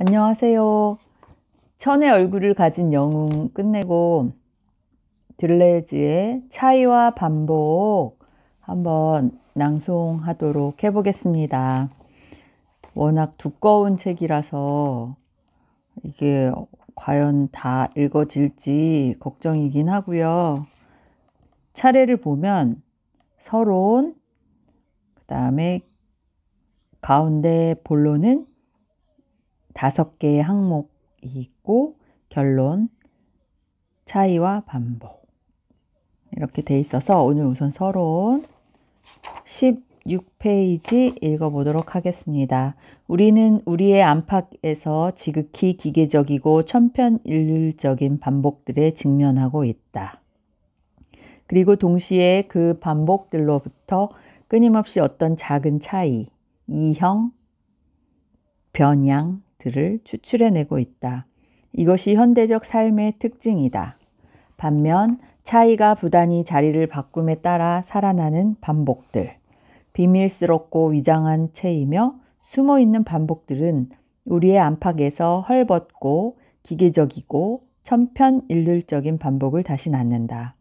안녕하세요. 천의 얼굴을 가진 영웅 끝내고 들레즈의 차이와 반복 한번 낭송하도록 해보겠습니다. 워낙 두꺼운 책이라서 이게 과연 다 읽어질지 걱정이긴 하고요. 차례를 보면 서론, 그 다음에 가운데 본론은 5개의 항목이 있고 결론, 차이와 반복 이렇게 돼 있어서 오늘 우선 서론 16페이지 읽어보도록 하겠습니다. 우리는 우리의 안팎에서 지극히 기계적이고 천편일률적인 반복들에 직면하고 있다. 그리고 동시에 그 반복들로부터 끊임없이 어떤 작은 차이, 이형, 변양들을 추출해내고 있다. 이것이 현대적 삶의 특징이다. 반면 차이가 부단히 자리를 바꿈에 따라 살아나는 반복들, 비밀스럽고 위장한 채이며 숨어있는 반복들은 우리의 안팎에서 헐벗고 기계적이고 천편일률적인 반복을 다시 낳는다.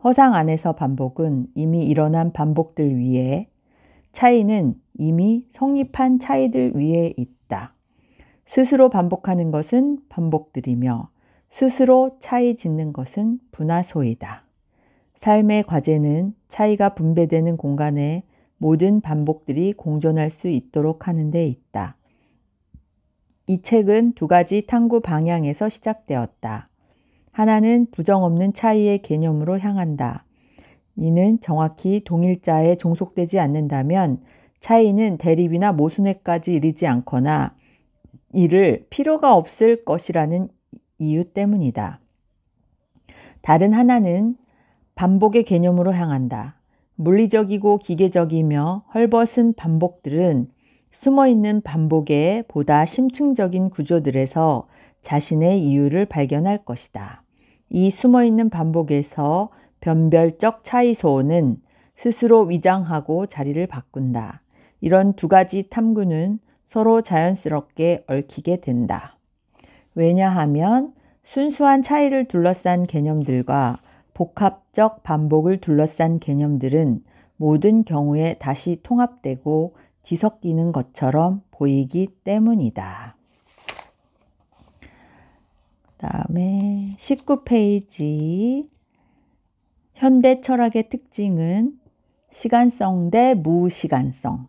허상 안에서 반복은 이미 일어난 반복들 위에, 차이는 이미 성립한 차이들 위에 있다. 스스로 반복하는 것은 반복들이며 스스로 차이 짓는 것은 분화소이다. 삶의 과제는 차이가 분배되는 공간에 모든 반복들이 공존할 수 있도록 하는 데 있다. 이 책은 2가지 탐구 방향에서 시작되었다. 하나는 부정없는 차이의 개념으로 향한다. 이는 정확히 동일자에 종속되지 않는다면 차이는 대립이나 모순에까지 이르지 않거나 이를 필요가 없을 것이라는 이유 때문이다. 다른 하나는 반복의 개념으로 향한다. 물리적이고 기계적이며 헐벗은 반복들은 숨어있는 반복의 보다 심층적인 구조들에서 자신의 이유를 발견할 것이다. 이 숨어있는 반복에서 변별적 차이소는 스스로 위장하고 자리를 바꾼다. 이런 2가지 탐구는 서로 자연스럽게 얽히게 된다. 왜냐하면 순수한 차이를 둘러싼 개념들과 복합적 반복을 둘러싼 개념들은 모든 경우에 다시 통합되고 뒤섞이는 것처럼 보이기 때문이다. 그 다음에 19페이지 현대 철학의 특징은 시간성 대 무시간성,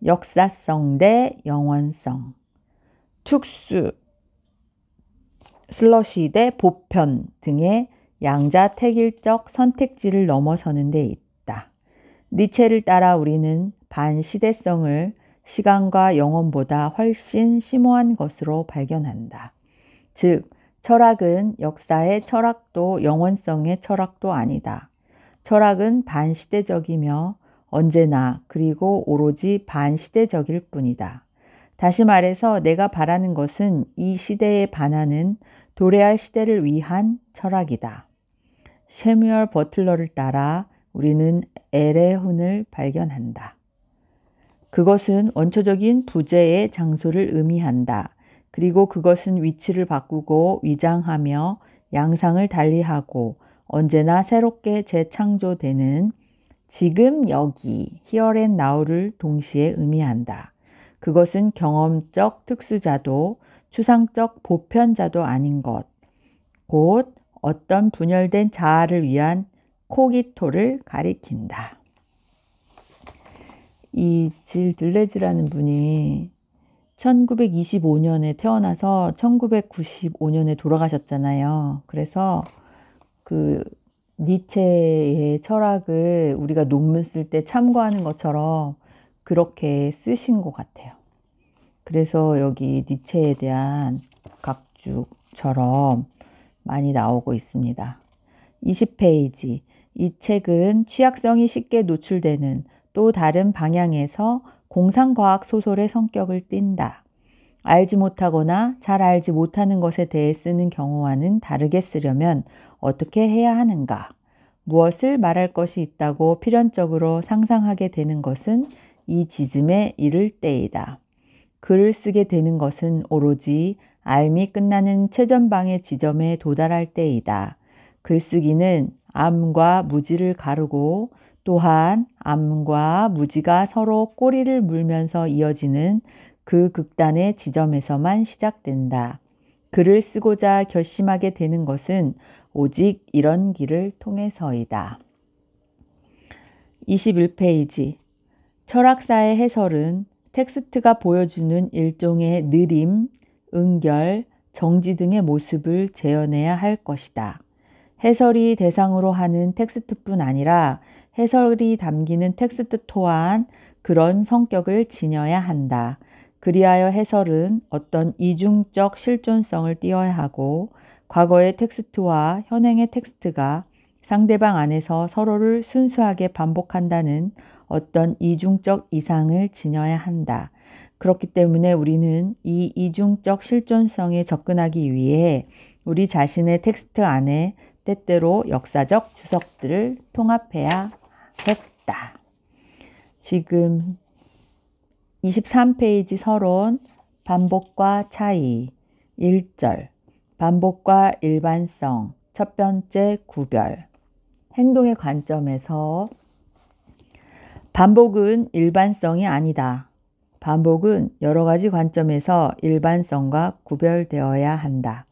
역사성 대 영원성, 특수, 슬러시 대 보편 등의 양자택일적 선택지를 넘어서는 데 있다. 니체를 따라 우리는 반시대성을 시간과 영원보다 훨씬 심오한 것으로 발견한다. 즉, 철학은 역사의 철학도 영원성의 철학도 아니다. 철학은 반시대적이며 언제나 그리고 오로지 반시대적일 뿐이다. 다시 말해서 내가 바라는 것은 이 시대에 반하는 도래할 시대를 위한 철학이다. 셔뮤얼 버틀러를 따라 우리는 에레훈을 발견한다. 그것은 원초적인 부재의 장소를 의미한다. 그리고 그것은 위치를 바꾸고 위장하며 양상을 달리하고 언제나 새롭게 재창조되는 지금 여기, here and now를 동시에 의미한다. 그것은 경험적 특수자도 추상적 보편자도 아닌 것, 곧 어떤 분열된 자아를 위한 코기토를 가리킨다. 이 질 들레즈라는 분이 1925년에 태어나서 1995년에 돌아가셨잖아요. 그래서 그 니체의 철학을 우리가 논문 쓸 때 참고하는 것처럼 그렇게 쓰신 것 같아요. 그래서 여기 니체에 대한 각주처럼 많이 나오고 있습니다. 20페이지. 이 책은 취약성이 쉽게 노출되는 또 다른 방향에서 공상과학 소설의 성격을 띈다. 알지 못하거나 잘 알지 못하는 것에 대해 쓰는 경우와는 다르게 쓰려면 어떻게 해야 하는가? 무엇을 말할 것이 있다고 필연적으로 상상하게 되는 것은 이 지점에 이를 때이다. 글을 쓰게 되는 것은 오로지 알미 끝나는 최전방의 지점에 도달할 때이다. 글쓰기는 암과 무지를 가르고 또한 암과 무지가 서로 꼬리를 물면서 이어지는 그 극단의 지점에서만 시작된다. 글을 쓰고자 결심하게 되는 것은 오직 이런 길을 통해서이다. 21페이지. 철학사의 해설은 텍스트가 보여주는 일종의 느림, 은결, 정지 등의 모습을 재현해야 할 것이다. 해설이 대상으로 하는 텍스트뿐 아니라 해설이 담기는 텍스트 또한 그런 성격을 지녀야 한다. 그리하여 해설은 어떤 이중적 실존성을 띄어야 하고 과거의 텍스트와 현행의 텍스트가 상대방 안에서 서로를 순수하게 반복한다는 어떤 이중적 이상을 지녀야 한다. 그렇기 때문에 우리는 이 이중적 실존성에 접근하기 위해 우리 자신의 텍스트 안에 때때로 역사적 주석들을 통합해야 했다. 지금 23페이지 서론 반복과 차이 1절 반복과 일반성 첫 번째 구별 행동의 관점에서 반복은 일반성이 아니다. 반복은 여러 가지 관점에서 일반성과 구별되어야 한다.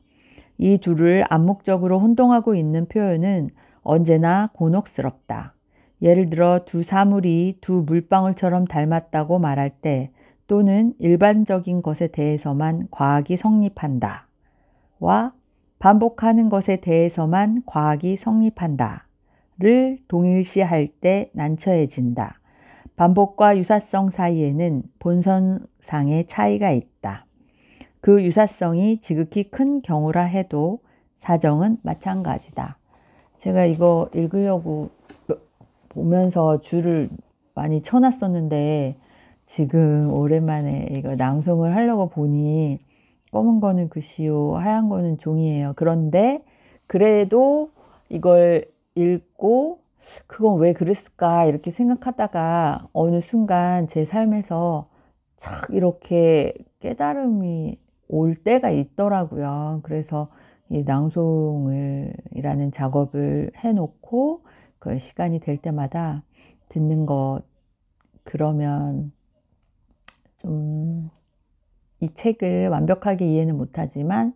이 둘을 암묵적으로 혼동하고 있는 표현은 언제나 곤혹스럽다. 예를 들어 두 사물이 두 물방울처럼 닮았다고 말할 때 또는 일반적인 것에 대해서만 과학이 성립한다. 와 반복하는 것에 대해서만 과학이 성립한다를 동일시할 때 난처해진다. 반복과 유사성 사이에는 본성상의 차이가 있다. 그 유사성이 지극히 큰 경우라 해도 사정은 마찬가지다. 제가 이거 읽으려고 보면서 줄을 많이 쳐놨었는데 지금 오랜만에 이거 낭송을 하려고 보니 검은 거는 글씨요, 하얀 거는 종이에요. 그런데 그래도 이걸 읽고 그건 왜 그랬을까 이렇게 생각하다가 어느 순간 제 삶에서 착 이렇게 깨달음이 올 때가 있더라고요. 그래서 이 낭송이라는 작업을 해놓고 그 시간이 될 때마다 듣는 것 그러면 좀 이 책을 완벽하게 이해는 못하지만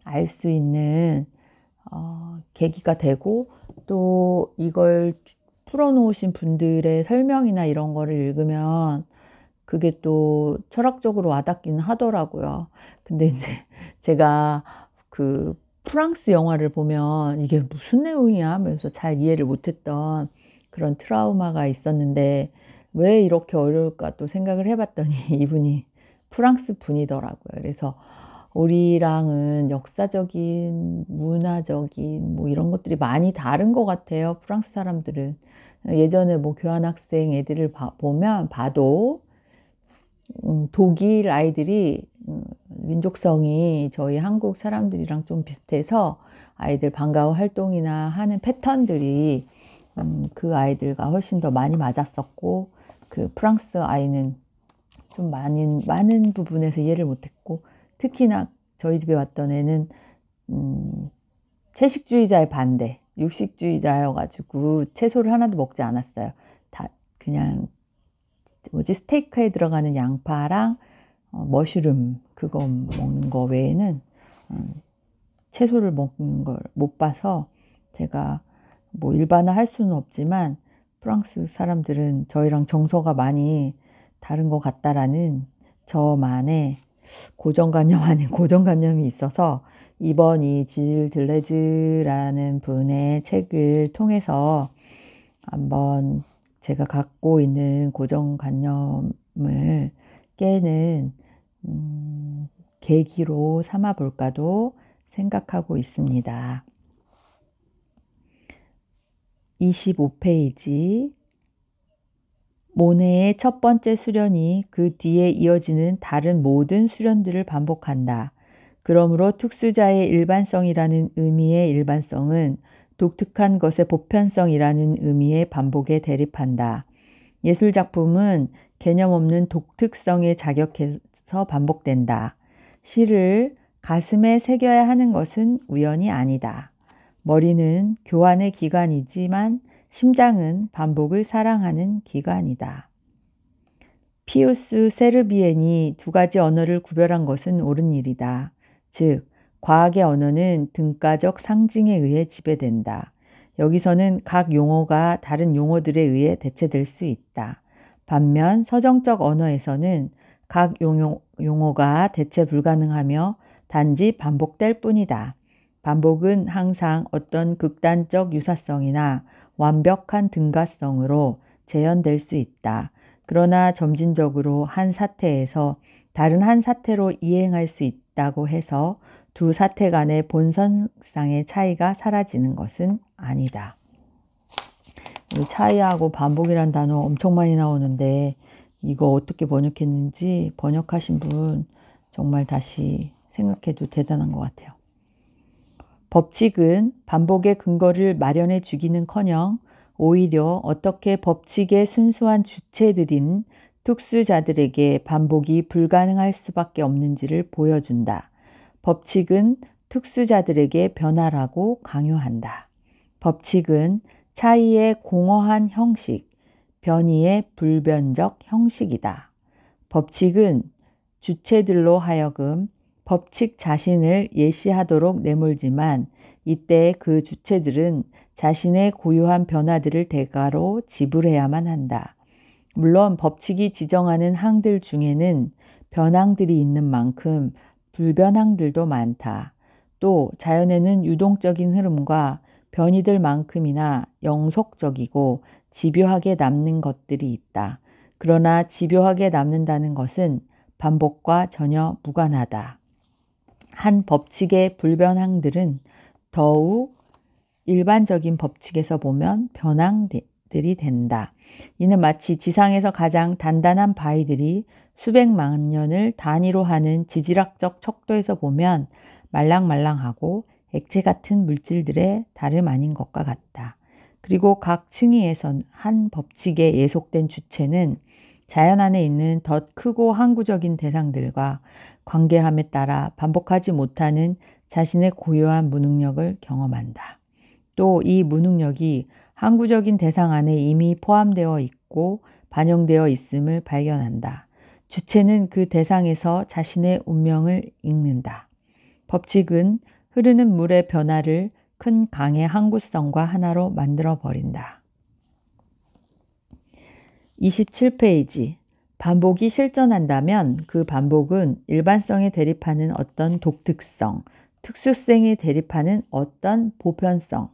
알 수 있는 계기가 되고 또 이걸 풀어놓으신 분들의 설명이나 이런 거를 읽으면 그게 또 철학적으로 와닿기는 하더라고요. 근데 이제 제가 그 프랑스 영화를 보면 이게 무슨 내용이야 하면서 잘 이해를 못했던 그런 트라우마가 있었는데 왜 이렇게 어려울까 또 생각을 해봤더니 이분이 프랑스 분이더라고요. 그래서 우리랑은 역사적인, 문화적인 뭐 이런 것들이 많이 다른 것 같아요. 프랑스 사람들은. 예전에 뭐 교환학생 애들을 보면 봐도 독일 아이들이 민족성이 저희 한국 사람들이랑 좀 비슷해서 아이들 방과후 활동이나 하는 패턴들이 그 아이들과 훨씬 더 많이 맞았었고 그 프랑스 아이는 좀 많은 부분에서 이해를 못했고 특히나 저희 집에 왔던 애는 채식주의자의 반대, 육식주의자여가지고 채소를 하나도 먹지 않았어요. 다 그냥 스테이크에 들어가는 양파랑 머쉬룸 그거 먹는 거 외에는 채소를 먹는 걸 못 봐서 제가 뭐 일반화할 수는 없지만 프랑스 사람들은 저희랑 정서가 많이 다른 것 같다라는 저만의 고정관념 아닌 고정관념이 있어서 이번 이 질 들레즈라는 분의 책을 통해서 한번 제가 갖고 있는 고정관념을 깨는 계기로 삼아 볼까도 생각하고 있습니다. 25페이지 모네의 첫 번째 수련이 그 뒤에 이어지는 다른 모든 수련들을 반복한다. 그러므로 특수자의 일반성이라는 의미의 일반성은 독특한 것의 보편성이라는 의미의 반복에 대립한다. 예술작품은 개념 없는 독특성에 반복해서 반복된다. 시를 가슴에 새겨야 하는 것은 우연이 아니다. 머리는 교환의 기관이지만 심장은 반복을 사랑하는 기관이다. 피우스 세르비엔이 두 가지 언어를 구별한 것은 옳은 일이다. 즉, 과학의 언어는 등가적 상징에 의해 지배된다. 여기서는 각 용어가 다른 용어들에 의해 대체될 수 있다. 반면 서정적 언어에서는 각 용어가 대체 불가능하며 단지 반복될 뿐이다. 반복은 항상 어떤 극단적 유사성이나 완벽한 등가성으로 재현될 수 있다. 그러나 점진적으로 한 사태에서 다른 한 사태로 이행할 수 있다고 해서 두 사태 간의 본성상의 차이가 사라지는 것은 아니다. 이 차이하고 반복이란 단어 엄청 많이 나오는데 이거 어떻게 번역했는지 번역하신 분 정말 다시 생각해도 대단한 것 같아요. 법칙은 반복의 근거를 마련해 주기는커녕 오히려 어떻게 법칙의 순수한 주체들인 특수자들에게 반복이 불가능할 수밖에 없는지를 보여준다. 법칙은 특수자들에게 변화라고 강요한다. 법칙은 차이의 공허한 형식, 변이의 불변적 형식이다. 법칙은 주체들로 하여금 법칙 자신을 예시하도록 내몰지만 이때 그 주체들은 자신의 고유한 변화들을 대가로 지불해야만 한다. 물론 법칙이 지정하는 항들 중에는 변항들이 있는 만큼 불변항들도 많다. 또 자연에는 유동적인 흐름과 변이들 만큼이나 영속적이고 집요하게 남는 것들이 있다. 그러나 집요하게 남는다는 것은 반복과 전혀 무관하다. 한 법칙의 불변항들은 더욱 일반적인 법칙에서 보면 변항들이 된다. 이는 마치 지상에서 가장 단단한 바위들이 수백만 년을 단위로 하는 지질학적 척도에서 보면 말랑말랑하고 액체 같은 물질들의 다름 아닌 것과 같다. 그리고 각 층위에선 한 법칙에 예속된 주체는 자연 안에 있는 더 크고 항구적인 대상들과 관계함에 따라 반복하지 못하는 자신의 고유한 무능력을 경험한다. 또 이 무능력이 항구적인 대상 안에 이미 포함되어 있고 반영되어 있음을 발견한다. 주체는 그 대상에서 자신의 운명을 읽는다. 법칙은 흐르는 물의 변화를 큰 강의 항구성과 하나로 만들어버린다. 27페이지. 반복이 실존한다면 그 반복은 일반성에 대립하는 어떤 독특성, 특수성에 대립하는 어떤 보편성,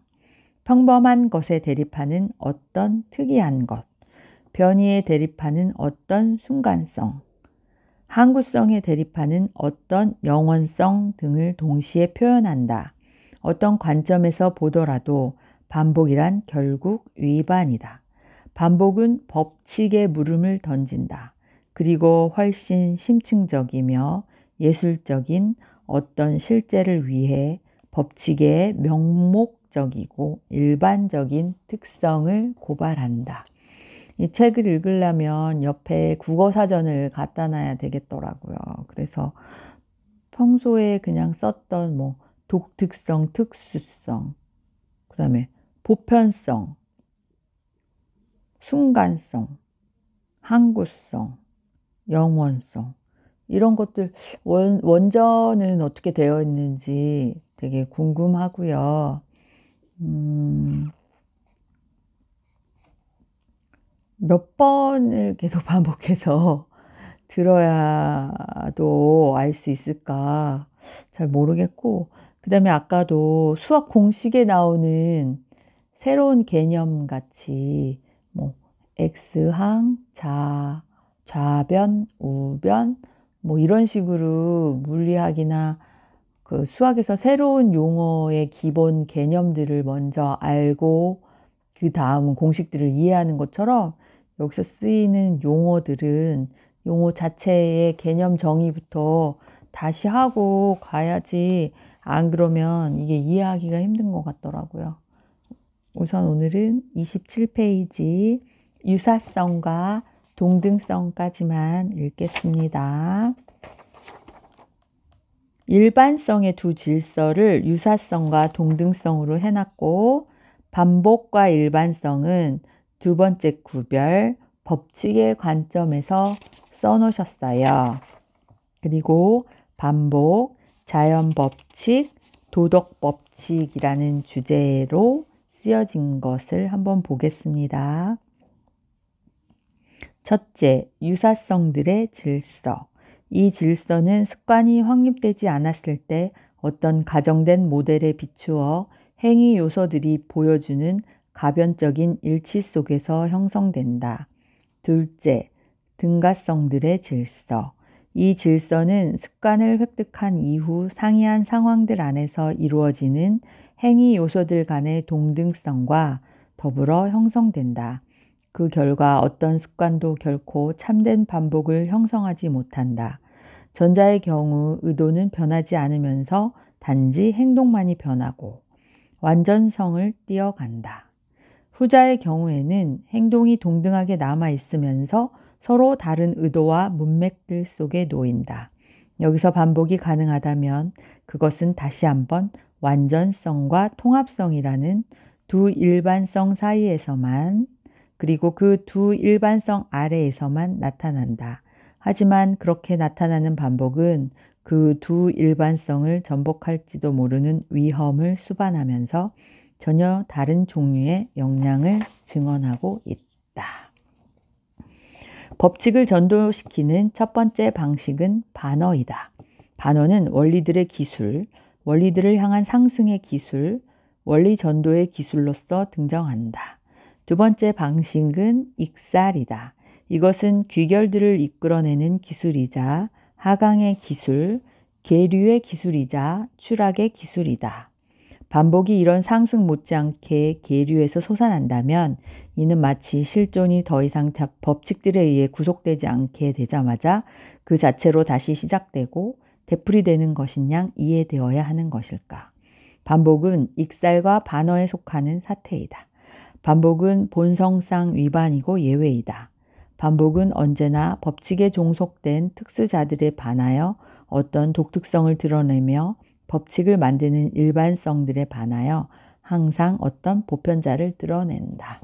평범한 것에 대립하는 어떤 특이한 것, 변이에 대립하는 어떤 순간성, 항구성에 대립하는 어떤 영원성 등을 동시에 표현한다. 어떤 관점에서 보더라도 반복이란 결국 위반이다. 반복은 법칙에 물음을 던진다. 그리고 훨씬 심층적이며 예술적인 어떤 실제를 위해 법칙의 명목적이고 일반적인 특성을 고발한다. 이 책을 읽으려면 옆에 국어사전을 갖다 놔야 되겠더라고요. 그래서 평소에 그냥 썼던 독특성, 특수성, 그 다음에 보편성, 순간성, 항구성, 영원성 이런 것들 원전은 어떻게 되어 있는지 되게 궁금하고요. 몇 번을 계속 반복해서 들어야도 알 수 있을까 잘 모르겠고, 그 다음에 아까도 수학 공식에 나오는 새로운 개념 같이 X항, 좌변, 우변 이런 식으로 물리학이나 그 수학에서 새로운 용어의 기본 개념들을 먼저 알고 그 다음은 공식들을 이해하는 것처럼 여기서 쓰이는 용어들은 용어 자체의 개념 정의부터 다시 하고 가야지, 안 그러면 이게 이해하기가 힘든 것 같더라고요. 우선 오늘은 27페이지 유사성과 동등성까지만 읽겠습니다. 일반성의 두 질서를 유사성과 동등성으로 해놨고, 반복과 일반성은 두 번째 구별, 법칙의 관점에서 써놓으셨어요. 그리고 반복, 자연법칙, 도덕법칙이라는 주제로 쓰여진 것을 한번 보겠습니다. 첫째, 유사성들의 질서. 이 질서는 습관이 확립되지 않았을 때 어떤 가정된 모델에 비추어 행위 요소들이 보여주는 가변적인 일치 속에서 형성된다. 둘째, 등가성들의 질서. 이 질서는 습관을 획득한 이후 상이한 상황들 안에서 이루어지는 행위 요소들 간의 동등성과 더불어 형성된다. 그 결과 어떤 습관도 결코 참된 반복을 형성하지 못한다. 전자의 경우 의도는 변하지 않으면서 단지 행동만이 변하고 완전성을 띄어간다. 후자의 경우에는 행동이 동등하게 남아있으면서 서로 다른 의도와 문맥들 속에 놓인다. 여기서 반복이 가능하다면 그것은 다시 한번 완전성과 통합성이라는 두 일반성 사이에서만, 그리고 그 두 일반성 아래에서만 나타난다. 하지만 그렇게 나타나는 반복은 그 두 일반성을 전복할지도 모르는 위험을 수반하면서 전혀 다른 종류의 역량을 증언하고 있다. 법칙을 전도시키는 첫 번째 방식은 반어이다. 반어는 원리들의 기술, 원리들을 향한 상승의 기술, 원리 전도의 기술로서 등장한다. 두 번째 방식은 익살이다. 이것은 귀결들을 이끌어내는 기술이자 하강의 기술, 계류의 기술이자 추락의 기술이다. 반복이 이런 상승 못지않게 계류에서 솟아난다면 이는 마치 실존이 더 이상 법칙들에 의해 구속되지 않게 되자마자 그 자체로 다시 시작되고 되풀이되는 것인 양 이해되어야 하는 것일까. 반복은 익살과 반어에 속하는 사태이다. 반복은 본성상 위반이고 예외이다. 반복은 언제나 법칙에 종속된 특수자들에 반하여 어떤 독특성을 드러내며 법칙을 만드는 일반성들에 반하여 항상 어떤 보편자를 드러낸다.